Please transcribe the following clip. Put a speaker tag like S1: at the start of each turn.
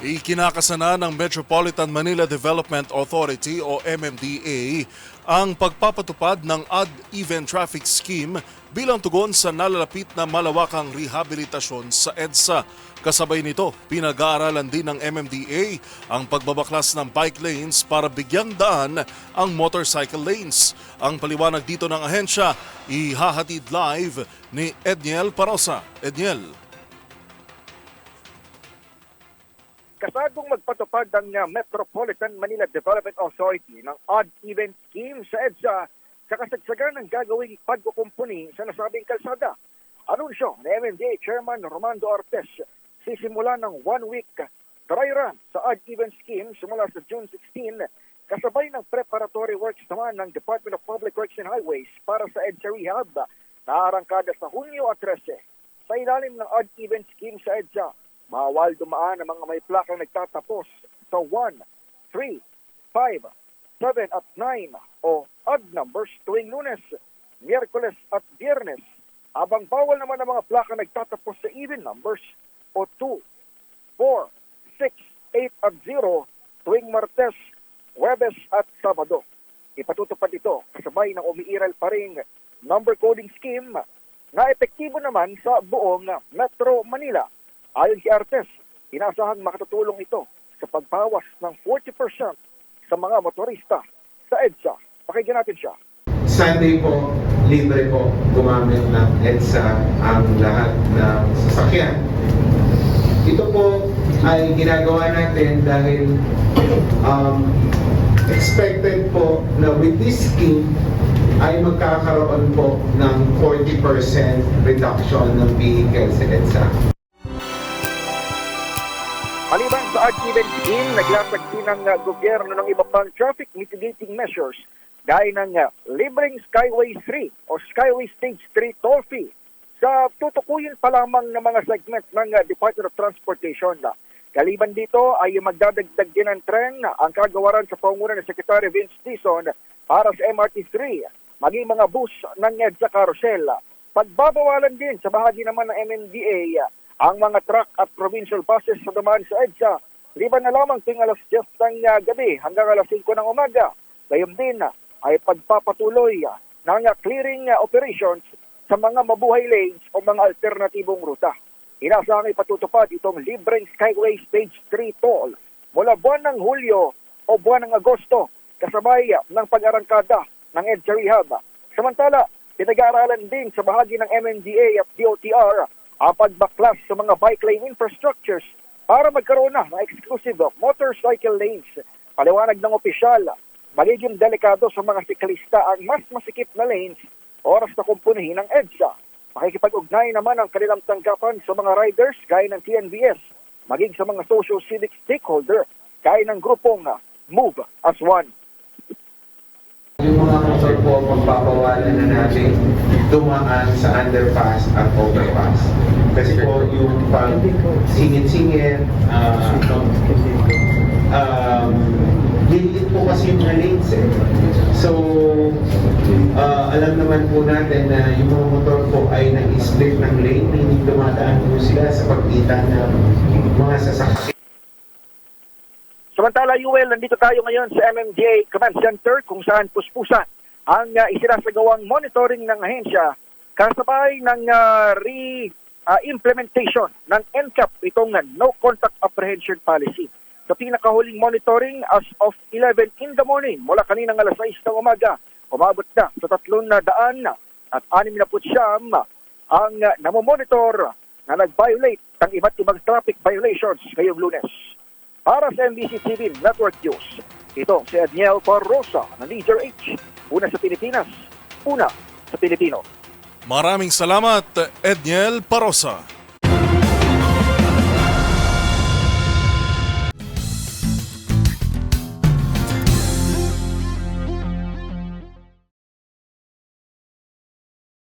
S1: Ikinakasana ng Metropolitan Manila Development Authority o MMDA ang pagpapatupad ng odd-even traffic scheme bilang tugon sa nalalapit na malawakang rehabilitasyon sa EDSA. Kasabay nito, pinag-aaralan din ng MMDA ang pagbabaklas ng bike lanes para bigyang daan ang motorcycle lanes. Ang paliwanag dito ng ahensya, ihahatid live ni Edniel Parosa. Edniel.
S2: Kasadong magpatupad ang Metropolitan Manila Development Authority ng odd-even scheme sa EDSA sa kasagsagan ng gagawing pagkukumpuni sa nasabing kalsada. Anunsyo ni MMDA Chairman Romando Artes, sisimula ng 1-week dry run sa odd-even scheme simula sa June 16, kasabay ng preparatory works naman ng Department of Public Works and Highways para sa EDSA Rehab na arangkada sa Hunyo at 13. Sa ilalim ng odd-even scheme sa EDSA, bawal dumaan ang mga may plakang nagtatapos sa 1, 3, 5, 7 at 9 o odd numbers tuwing Lunes, Miyerkules at Biyernes, habang bawal naman ang mga plakang nagtatapos sa even numbers o 2, 4, 6, 8 at 0 tuwing Martes, Huwebes at Sabado. Ipatutupad ito kasabay ng umiiral pa ring number coding scheme na epektibo naman sa buong Metro Manila. Ayon kay Artes, inasahang makatutulong ito sa pagbawas ng 40% sa mga motorista sa EDSA. Pakinggan natin siya.
S3: Sunday po, libre po gumamit ng EDSA ang lahat ng sasakyan. Ito po ay ginagawa natin dahil expected po na with this scheme ay magkakaroon po ng 40% reduction ng vehicles sa EDSA.
S2: Maliban sa odd-even scheme, naglatag din ng gobyerno ng iba pang traffic mitigating measures gaya ng libreng Skyway 3 o Skyway Stage 3 toll fee sa tutukuyin pa lamang ng mga segment ng Department of Transportation. Kaliban dito ay magdadagdag din ng tren ang kagawaran sa pangunan ng Secretary Vince Dizon para sa MRT3, maging mga bus ng EDSA Carousel. Pagbabawalan din sa bahagi naman ng MMDA ang mga truck at provincial buses sa dumaan sa EDSA, liban na lamang tuwing alas 10 ng gabi hanggang alas 5 ng umaga. Gayun din ay pagpapatuloy ng clearing operations sa mga mabuhay lanes o mga alternatibong ruta. Inasahang ipatutupad itong libreng Skyway Stage 3 toll mula buwan ng Hulyo o buwan ng Agosto, kasabay ng pag-arangkada ng EDSA Rehab. Samantala, pinag-aaralan din sa bahagi ng MMDA at DOTR ang pagbaklas sa mga bike lane infrastructures para magkaroon na ng exclusive motorcycle lanes. Paliwanag ng opisyal, magiging delikado sa mga siklista ang mas masikip na lanes oras na kumpunihin ng EDSA. Makikipag-ugnay naman ang kanilang tanggapan sa mga riders gaya ng TNVS, maging sa mga social-civic stakeholder gaya ng grupong Move as One.
S3: Yung mga motor po, magpapawalan na natin dumaan sa underpass at overpass. Kasi po yung pag singit-singit, lilit po kasi yung lanes eh. So, alam naman po natin na yung mga motor po ay nag-split ng lane, hindi dumadaan po sila sa pagitan ng mga sasakyan.
S2: Samantala, Yuel, nandito tayo ngayon sa MMDA Command Center kung saan puspusan ang isinasagawang monitoring ng ahensya kasabay ng re-implementation ng NCAP, itong No Contact Apprehension Policy. Sa pinakahuling monitoring as of 11 in the morning, mula kaninang alas 6 ng umaga, umabot na sa 300 at 69 ang namomonitor na nag-violate ng iba't ibang traffic violations ngayong Lunes. Para sa MBC TV Network News, ito si Edniel Parosa ng Leader H. Una sa Pilipinas, una sa Pilipino.
S1: Maraming salamat, Edniel Parosa.